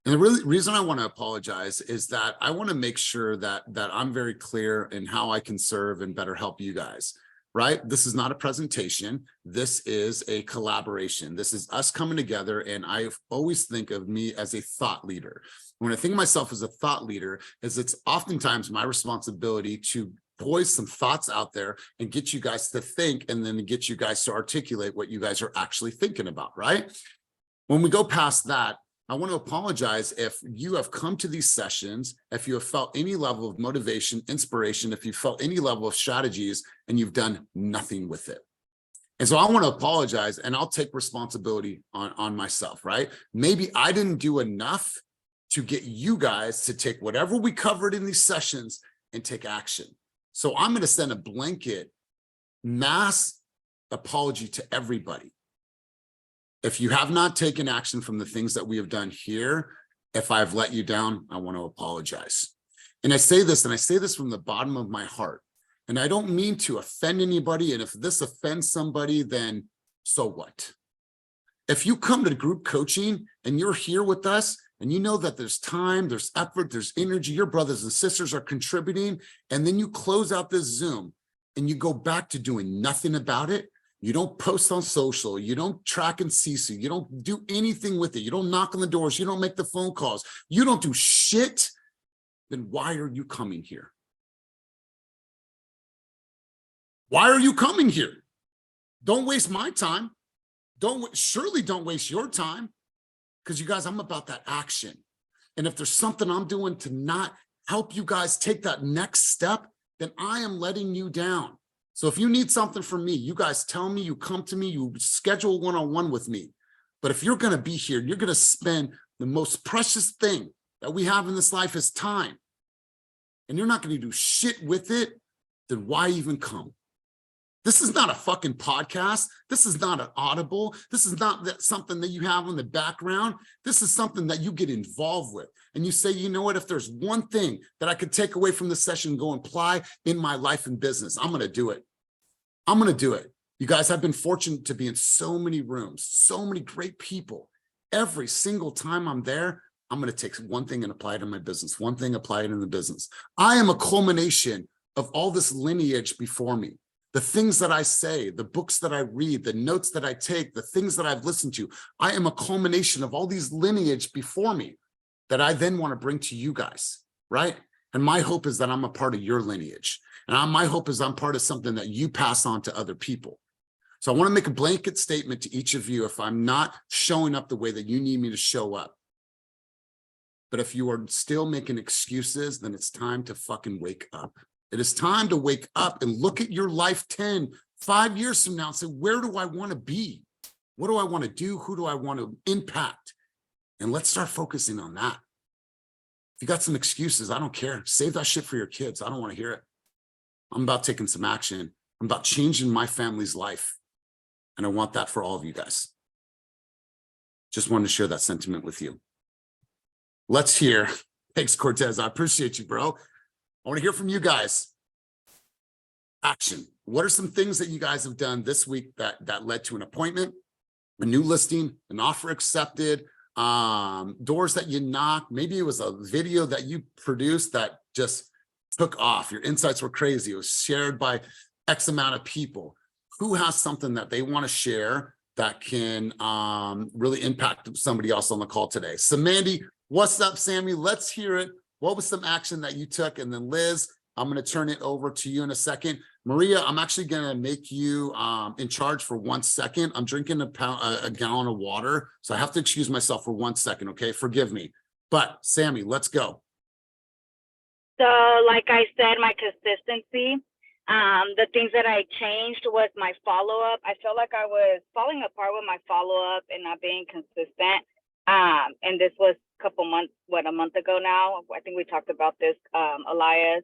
And the reason I want to apologize is that I want to make sure that I'm very clear in how I can serve and better help you guys. Right? This is not a presentation. This is a collaboration. This is us coming together. And I always think of me as a thought leader. When I think of myself as a thought leader, it's oftentimes my responsibility to poise some thoughts out there and get you guys to think, and then get you guys to articulate what you guys are actually thinking about, right? When we go past that, I want to apologize if you have come to these sessions, if you have felt any level of motivation, inspiration, if you felt any level of strategies and you've done nothing with it. And so I want to apologize, and I'll take responsibility on myself, right? Maybe I didn't do enough to get you guys to take whatever we covered in these sessions and take action. So I'm going to send a blanket mass apology to everybody. If you have not taken action from the things that we have done here, if I've let you down, I want to apologize. And I say this from the bottom of my heart. And I don't mean to offend anybody. And if this offends somebody, then so what? If you come to group coaching and you're here with us and you know that there's time, there's effort, there's energy, your brothers and sisters are contributing, and then you close out this Zoom and you go back to doing nothing about it, you don't post on social, you don't track and CC, you don't do anything with it, you don't knock on the doors, you don't make the phone calls, you don't do shit, then why are you coming here? Why are you coming here? Don't waste my time. Surely don't waste your time, because you guys, I'm about that action. And if there's something I'm doing to not help you guys take that next step, then I am letting you down. So if you need something from me, you guys tell me, you come to me, you schedule one-on-one with me. But if you're going to be here, you're going to spend the most precious thing that we have in this life is time, and you're not going to do shit with it, then why even come? This is not a fucking podcast. This is not an Audible. This is not something that you have in the background. This is something that you get involved with. And you say, you know what, if there's one thing that I could take away from this session and go and apply in my life and business, I'm going to do it. I'm going to do it. You guys have been fortunate to be in so many rooms, so many great people. Every single time I'm there, I'm going to take one thing and apply it in my business. One thing, apply it in the business. I am a culmination of all this lineage before me. The things that I say, the books that I read, the notes that I take, the things that I've listened to, I am a culmination of all these lineage before me that I then want to bring to you guys, right? And my hope is that I'm a part of your lineage. And my hope is I'm part of something that you pass on to other people. So I want to make a blanket statement to each of you if I'm not showing up the way that you need me to show up. But if you are still making excuses, then it's time to fucking wake up. It is time to wake up and look at your life 5 years from now and say, where do I want to be? What do I want to do? Who do I want to impact? And let's start focusing on that. If you got some excuses, I don't care. Save that shit for your kids. I don't want to hear it. I'm about taking some action. I'm about changing my family's life. And I want that for all of you guys. Just wanted to share that sentiment with you. Let's hear Thanks, Cortez. I appreciate you, bro. I want to hear from you guys. Action. What are some things that you guys have done this week that led to an appointment, a new listing, an offer accepted, doors that you knocked? Maybe it was a video that you produced that just took off. Your insights were crazy. It was shared by X amount of people. Who has something that they want to share that can really impact somebody else on the call today? So Mandy, what's up, Sammy? Let's hear it. What was some action that you took? And then Liz, I'm going to turn it over to you in a second. Maria, I'm actually going to make you in charge for 1 second. I'm drinking a gallon of water, so I have to excuse myself for 1 second, okay? Forgive me. But Sammy, let's go. So like I said, my consistency, the things that I changed was my follow-up. I felt like I was falling apart with my follow-up and not being consistent. And this was a couple months, a month ago now. I think we talked about this, Elias.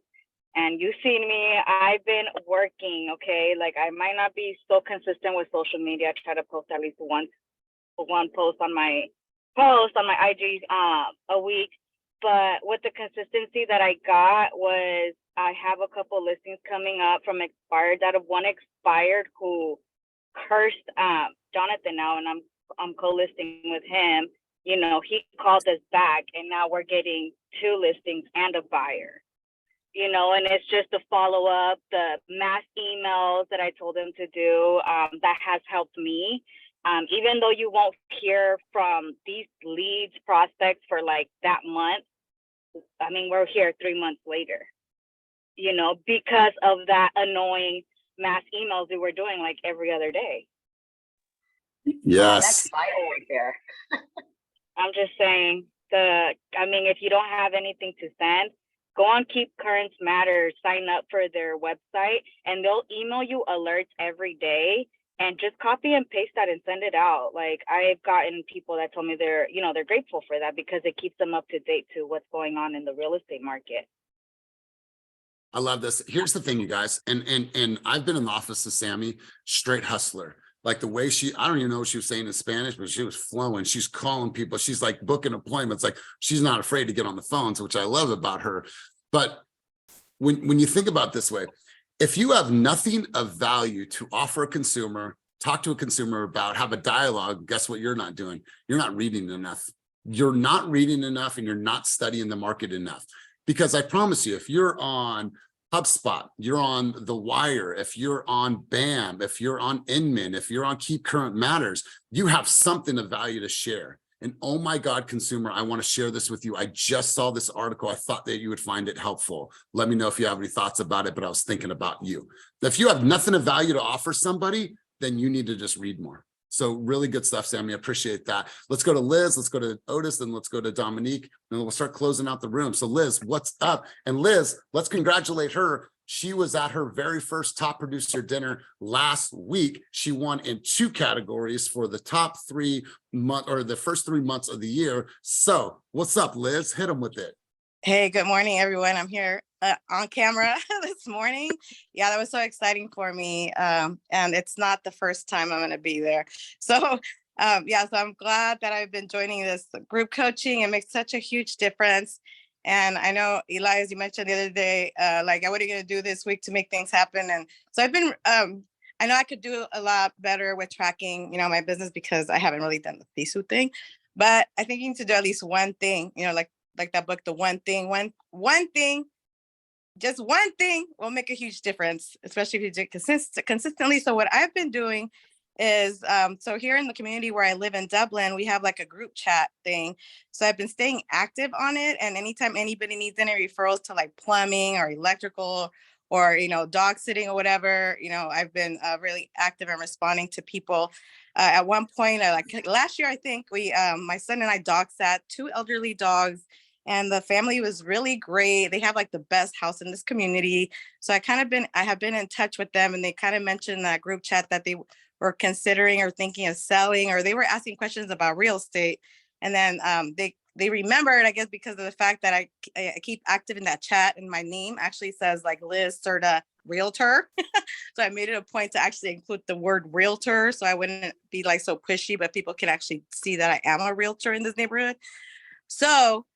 And you've seen me, I've been working, okay? Like I might not be so consistent with social media. I try to post at least one post on my IG a week. But with the consistency that I got was I have a couple listings coming up from expired. Out of one expired who cursed Jonathan now, and I'm co-listing with him. You know, he called us back, and now we're getting 2 listings and a buyer. You know, and it's just a follow up, the mass emails that I told him to do, that has helped me. Even though you won't hear from these leads, prospects for like that month, I mean, we're here 3 months later, you know, because of that annoying mass emails we were doing like every other day. Yes. That's vital right there. I'm just saying if you don't have anything to send, go on Keep Currents Matters, sign up for their website, and they'll email you alerts every day, and just copy and paste that and send it out. Like I've gotten people that told me they're grateful for that because it keeps them up to date to what's going on in the real estate market. I love this. Here's the thing, you guys, and I've been in the office of Sammy, straight hustler. Like the way I don't even know what she was saying in Spanish, but she was flowing. She's calling people. She's like booking appointments. Like she's not afraid to get on the phones, which I love about her. But when you think about it this way, if you have nothing of value to offer a consumer, talk to a consumer about, have a dialogue, guess what you're not doing? You're not reading enough. You're not reading enough, and you're not studying the market enough. Because I promise you, if you're on HubSpot, you're on The Wire, if you're on BAM, if you're on Inman, if you're on Keep Current Matters, you have something of value to share. And oh my God, consumer, I want to share this with you. I just saw this article. I thought that you would find it helpful. Let me know if you have any thoughts about it, but I was thinking about you. If you have nothing of value to offer somebody, then you need to just read more. So really good stuff, Sammy. I appreciate that. Let's go to Liz, let's go to Otis, and let's go to Dominique, and we'll start closing out the room. So Liz, what's up? And Liz, let's congratulate her. She was at her very first top producer dinner last week. She won in 2 categories for the top 3 month or the first 3 months of the year. So what's up, Liz? Hit them with it. Hey, good morning, everyone. I'm here on camera this morning. Yeah, that was so exciting for me. And it's not the first time I'm going to be there. So so I'm glad that I've been joining this group coaching. It makes such a huge difference. And I know, Elias, you mentioned the other day, what are you going to do this week to make things happen? And so I've been, I know I could do a lot better with tracking, my business, because I haven't really done the Sisu thing. But I think you need to do at least one thing, like that book, The One Thing, one thing, just one thing will make a huge difference, especially if you do it consistently. So what I've been doing is, so here in the community where I live in Dublin, we have like a group chat thing. So I've been staying active on it. And anytime anybody needs any referrals to like plumbing or electrical or, dog sitting or whatever, I've been really active and responding to people. At one point, last year, I think my son and I dog sat 2 elderly dogs, and the family was really great. They have like the best house in this community. So I have been in touch with them, and they kind of mentioned in that group chat that they were considering or thinking of selling, or they were asking questions about real estate. And then they remembered, I guess, because of the fact that I keep active in that chat, and my name actually says like Liz Serta Realtor. So I made it a point to actually include the word realtor, so I wouldn't be like so pushy, but people can actually see that I am a realtor in this neighborhood. So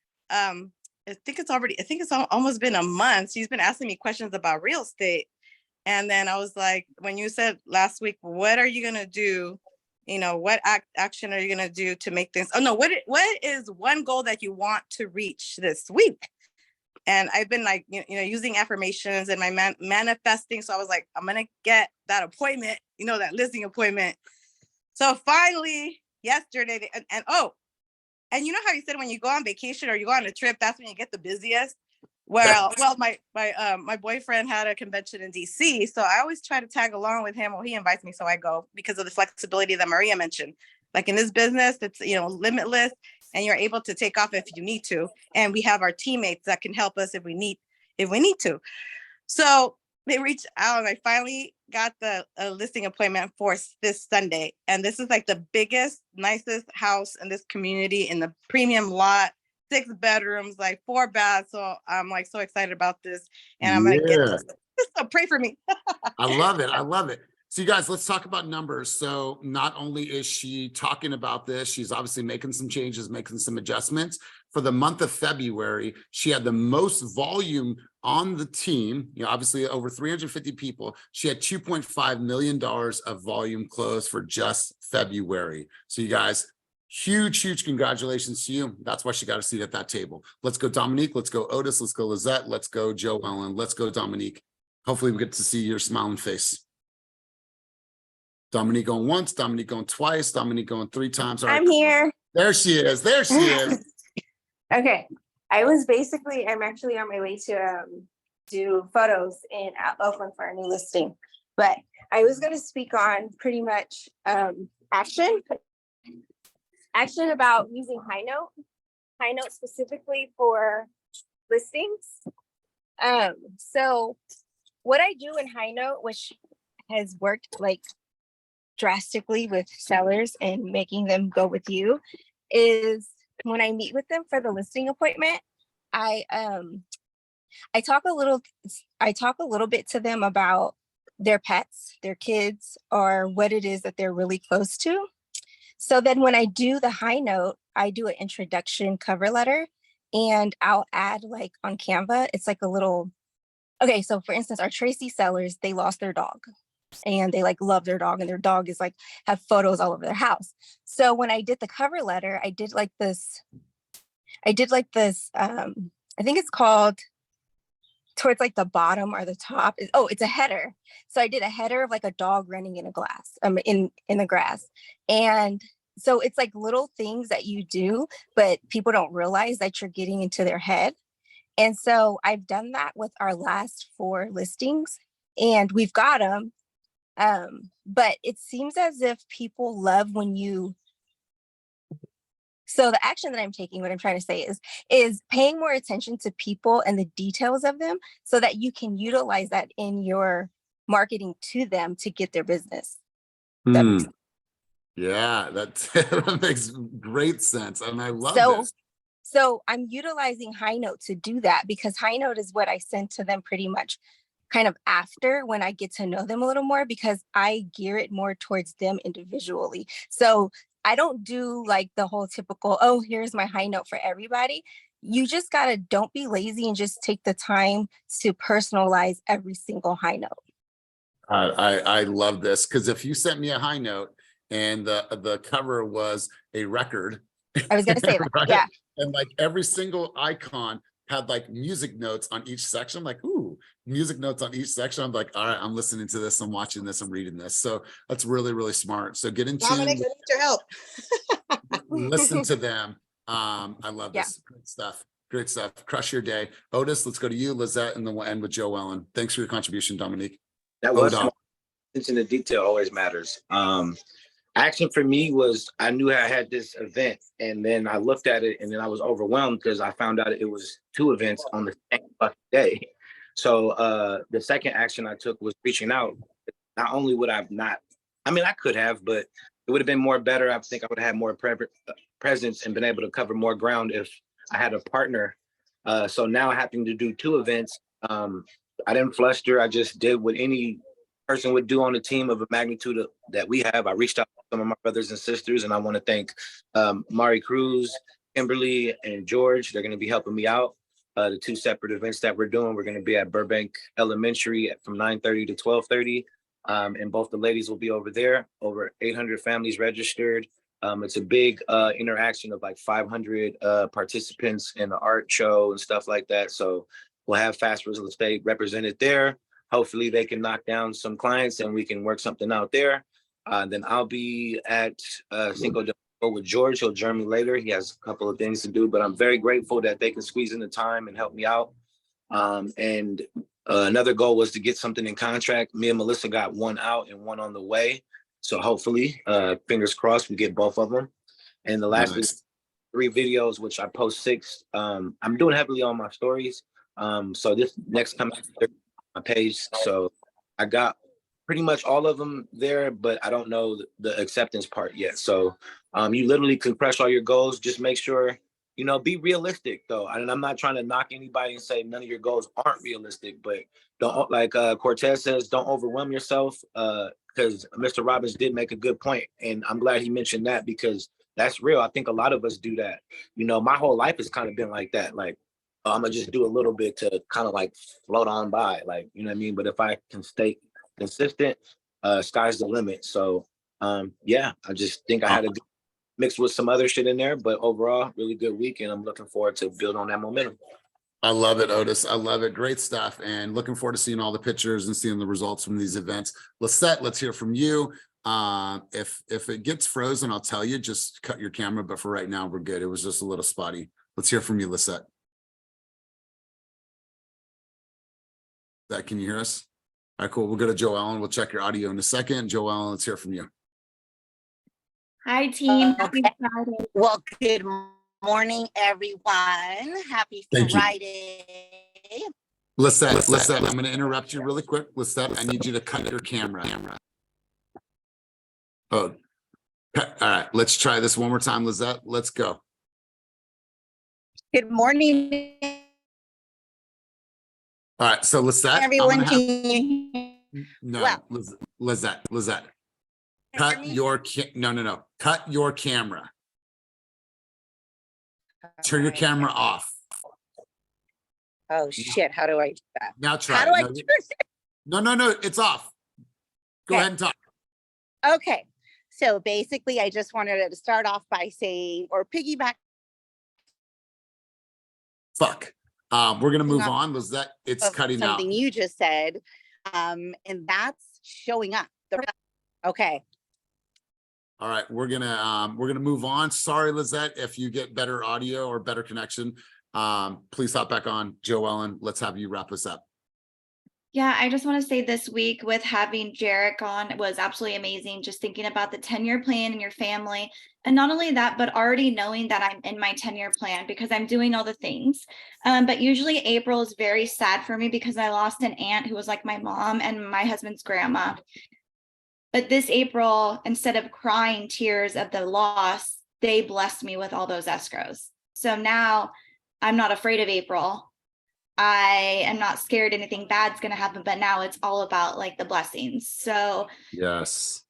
I think it's almost been a month. She's been asking me questions about real estate. And then I was like, when you said last week, what are you going to do? You know, what action are you going to do to make things? Oh no, what is one goal that you want to reach this week? And I've been like, using affirmations and my manifesting. So I was like, I'm going to get that appointment, that listing appointment. So finally yesterday, and you know how you said when you go on vacation or you go on a trip, that's when you get the busiest. Well, my boyfriend had a convention in DC, so I always try to tag along with him. Well, he invites me, so I go because of the flexibility that Maria mentioned. Like in this business, it's limitless, and you're able to take off if you need to. And we have our teammates that can help us if we need to. So they reached out, and I finally got the listing appointment for this Sunday. And this is like the biggest, nicest house in this community in the premium lot. 6 bedrooms, like 4 baths. So I'm like so excited about this, and I'm gonna get this. So pray for me. I love it. I love it. So you guys, let's talk about numbers. So not only is she talking about this, she's obviously making some changes, making some adjustments. For the month of February, she had the most volume on the team, obviously over 350 people. She had $2.5 million of volume closed for just February. So you guys, huge congratulations to you. That's why she got a seat at that table. Let's go Dominique, let's go Otis, let's go Lizette, let's go Joe Ellen, let's go Dominique. Hopefully we get to see your smiling face. Dominique going once, Dominique going twice, Dominique going 3 times. All right. I'm here. There she is. There she is. Okay. I'm actually on my way to do photos in Oakland for a new listing. But I was going to speak on pretty much action about using high note specifically for listings. So what I do in high note, which has worked like drastically with sellers and making them go with you, is when I meet with them for the listing appointment, I talk a little bit to them about their pets, their kids, or what it is that they're really close to. So then when I do the high note, I do an introduction cover letter, and I'll add like on Canva, it's like a little, okay, so for instance, our Tracy sellers, they lost their dog and they like love their dog, and their dog is like have photos all over their house. So when I did the cover letter, I did like this, I think it's called towards like the bottom or the top. It's a header. So I did a header of like a dog running in a glass, in the grass. And so it's like little things that you do, but people don't realize that you're getting into their head. And so I've done that with our last 4 listings, and we've got them. But it seems as if people love when you, so the action that I'm taking, what I'm trying to say is paying more attention to people and the details of them so that you can utilize that in your marketing to them to get their business. Yeah, that makes great sense. And I love this. So I'm utilizing high note to do that, because high note is what I send to them pretty much kind of after, when I get to know them a little more, because I gear it more towards them individually. So I don't do like the whole typical, oh, here's my high note for everybody. You just gotta, don't be lazy and just take the time to personalize every single high note. I love this, because if you sent me a high note and the cover was a record, I was gonna say that, right? Yeah. And like every single icon had like music notes on each section. I'm like, ooh, music notes on each section. I'm like, all right, I'm listening to this, I'm watching this, I'm reading this. So that's really, really smart. So get into Dominic, I need your help. listen to them. I love this. Great stuff. Great stuff. Crush your day. Otis, let's go to you, Lizette, and then we'll end with Joe Ellen. Thanks for your contribution, Dominique. That was attention to detail always matters. Action for me was, I knew I had this event, and then I looked at it, and then I was overwhelmed because I found out it was 2 events on the same fucking day. So the second action I took was reaching out. Not only would I not, I mean, I could have, but it would have been more better. I think I would have had more presence and been able to cover more ground if I had a partner. So now having to do 2 events, I didn't fluster. I just did what any person would do on a team of a magnitude that we have. I reached out to some of my brothers and sisters, and I want to thank Mari Cruz, Kimberly, and George. They're going to be helping me out. the 2 separate events that we're doing. We're going to be at Burbank Elementary from 9:30 to 12:30. And both the ladies will be over there, over 800 families registered. It's a big interaction of like 500 participants in the art show and stuff like that. So we'll have Fast Real Estate represented there. Hopefully they can knock down some clients and we can work something out there. Then I'll be at Cinco de Mayo with George. He'll join me later. He has a couple of things to do, but I'm very grateful that they can squeeze in the time and help me out. And another goal was to get something in contract. Me and Melissa got one out and one on the way. So hopefully, fingers crossed, we get both of them. And the last is 3 videos, which I post 6. I'm doing heavily on my stories. So this next coming my page. So I got pretty much all of them there, but I don't know the acceptance part yet. So you literally can crush all your goals. Just make sure, you know, be realistic though. And I'm not trying to knock anybody and say none of your goals aren't realistic, but don't, like Cortez says, don't overwhelm yourself. Because Mr. Robbins did make a good point, and I'm glad he mentioned that because that's real. I think a lot of us do that. You know, my whole life has kind of been like that. Like, I'm gonna just do a little bit to kind of like float on by, like, you know what I mean? But if I can stay consistent, sky's the limit. So yeah, I just think I had a good mix with some other shit in there, but overall, really good week, and I'm looking forward to build on that momentum. I love it, Otis. I love it. Great stuff. And looking forward to seeing all the pictures and seeing the results from these events. Lisette, let's hear from you. If it gets frozen, I'll tell you, just cut your camera. But for right now, we're good. It was just a little spotty. Let's hear from you, Lisette. Can you hear us? All right, cool. We'll go to Joe Allen. We'll check your audio in a second. Joe Allen, let's hear from you. Hi, team. Happy Friday. Well, good morning, everyone. Happy Friday. Lisette, I'm going to interrupt you really quick. Lisette, I need you to cut your camera. Oh, all right. Let's try this one more time, Lisette. Let's go. Good morning, all right. So Lisette, everyone. Lisette, cut your cut your camera. Turn your camera off. Oh shit! How do I do that? Now try. How do I turn it? No, it's off. Go ahead and talk. Okay, so basically, I just wanted to start off by saying, or piggyback. Fuck. We're gonna move on. Was that it's cutting out? Something you just said, and that's showing up. Okay. All right, we're gonna move on. Sorry, Lizette, if you get better audio or better connection, please hop back on. Joe Ellen, let's have you wrap us up. Yeah, I just want to say this week with having Jarek on was absolutely amazing. Just thinking about the 10-year plan and your family. And not only that, but already knowing that I'm in my 10-year plan because I'm doing all the things. But usually April is very sad for me because I lost an aunt who was like my mom and my husband's grandma. But this April, instead of crying tears of the loss, they blessed me with all those escrows. So now I'm not afraid of April. I am not scared anything bad's going to happen, but now it's all about like the blessings. So yes,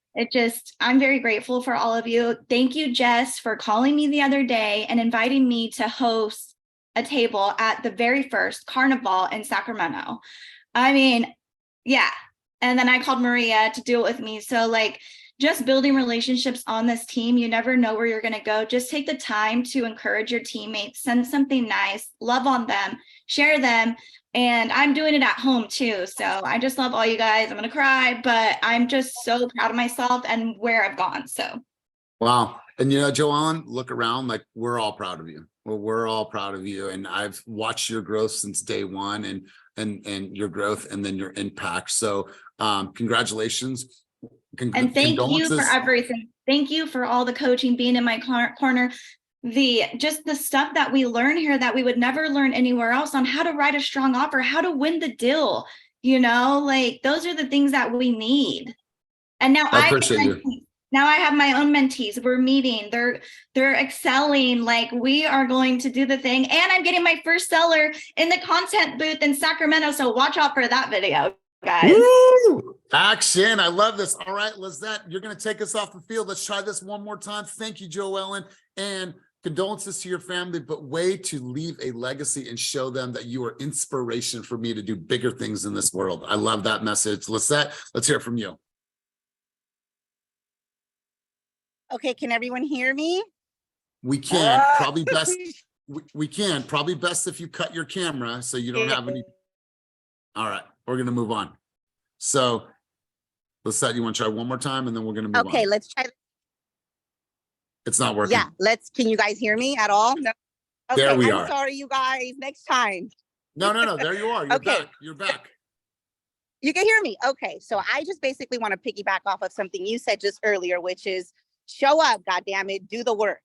I'm very grateful for all of you. Thank you, Jess, for calling me the other day and inviting me to host a table at the very first carnival in Sacramento. I mean, yeah. And then I called Maria to do it with me. So like just building relationships on this team, you never know where you're going to go. Just take the time to encourage your teammates, send something nice, love on them, share them. And I'm doing it at home too. So I just love all you guys. I'm going to cry, but I'm just so proud of myself and where I've gone. So. Wow. And you know, Joanne, look around, like we're all proud of you. Well, we're all proud of you. And I've watched your growth since day one and your growth and then your impact. So congratulations. And thank you for everything. Thank you for all the coaching, being in my corner, just the stuff that we learn here that we would never learn anywhere else on how to write a strong offer, how to win the deal, you know, like those are the things that we need. And now now I have my own mentees. We're meeting, they're excelling. Like we are going to do the thing. And I'm getting my first seller in the content booth in Sacramento. So watch out for that video, guys. Woo! Action. I love this. All right, Lizette, you're going to take us off the field. Let's try this one more time. Thank you, Joe Ellen. And condolences to your family, but way to leave a legacy and show them that you are inspiration for me to do bigger things in this world. I love that message. Lisette, let's hear it from you. Okay, can everyone hear me? We can, probably best, we can, probably best if you cut your camera so you don't have any. All right, we're gonna move on. So, Lisette, you wanna try one more time and then we're gonna move on. Okay, let's try. It's not working. Yeah, can you guys hear me at all? No. Okay, There we I'm are. sorry, you guys, next time. No, there you are. You're Okay. back. You're back. You can hear me. Okay, so I just basically want to piggyback off of something you said just earlier, which is show up, goddammit, do the work.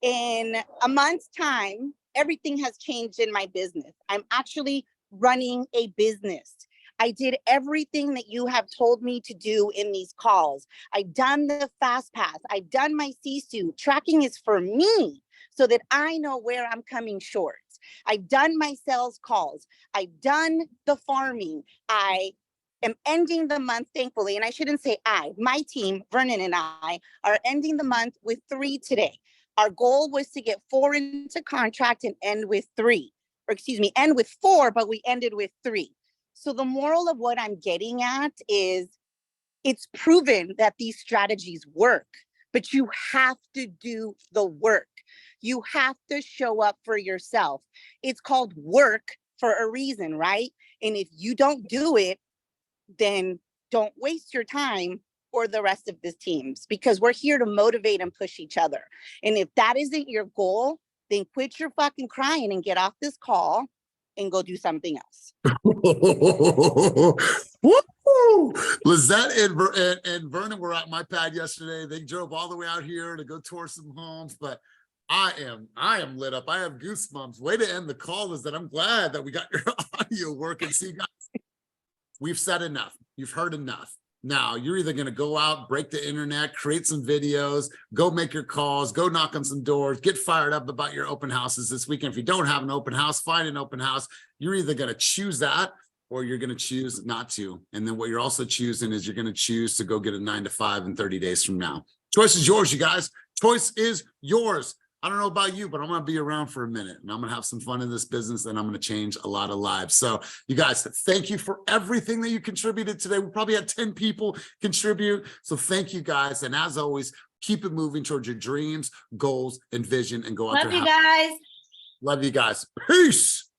In a month's time, everything has changed in my business. I'm actually running a business. I did everything that you have told me to do in these calls. I've done the fast pass. I've done my CSU. Tracking is for me so that I know where I'm coming short. I've done my sales calls. I've done the farming. I am ending the month, thankfully, and I shouldn't say my team, Vernon and I, are ending the month with 3 today. Our goal was to get 4 into contract and end with 3, or excuse me, end with 4, but we ended with 3. So the moral of what I'm getting at is it's proven that these strategies work, but you have to do the work. You have to show up for yourself. It's called work for a reason, right? And if you don't do it, then don't waste your time or the rest of the teams, because we're here to motivate and push each other. And if that isn't your goal, then quit your fucking crying and get off this call and go do something else. Woo! Lizette and Vernon were at my pad yesterday. They drove all the way out here to go tour some homes, but I am lit up. I have goosebumps. Way to end the call is that I'm glad that we got your audio working. See, guys, we've said enough. You've heard enough. Now you're either going to go out, break the internet, create some videos, go make your calls, go knock on some doors, get fired up about your open houses this weekend. If you don't have an open house, find an open house. You're either going to choose that or you're going to choose not to. And then what you're also choosing is you're going to choose to go get a 9-to-5 in 30 days from now. Choice is yours, you guys. Choice is yours. I don't know about you, but I'm going to be around for a minute and I'm going to have some fun in this business and I'm going to change a lot of lives. So you guys, thank you for everything that you contributed today. We probably had 10 people contribute. So thank you guys. And as always, keep it moving towards your dreams, goals, and vision and go out there. Love you guys. Love you guys. Peace.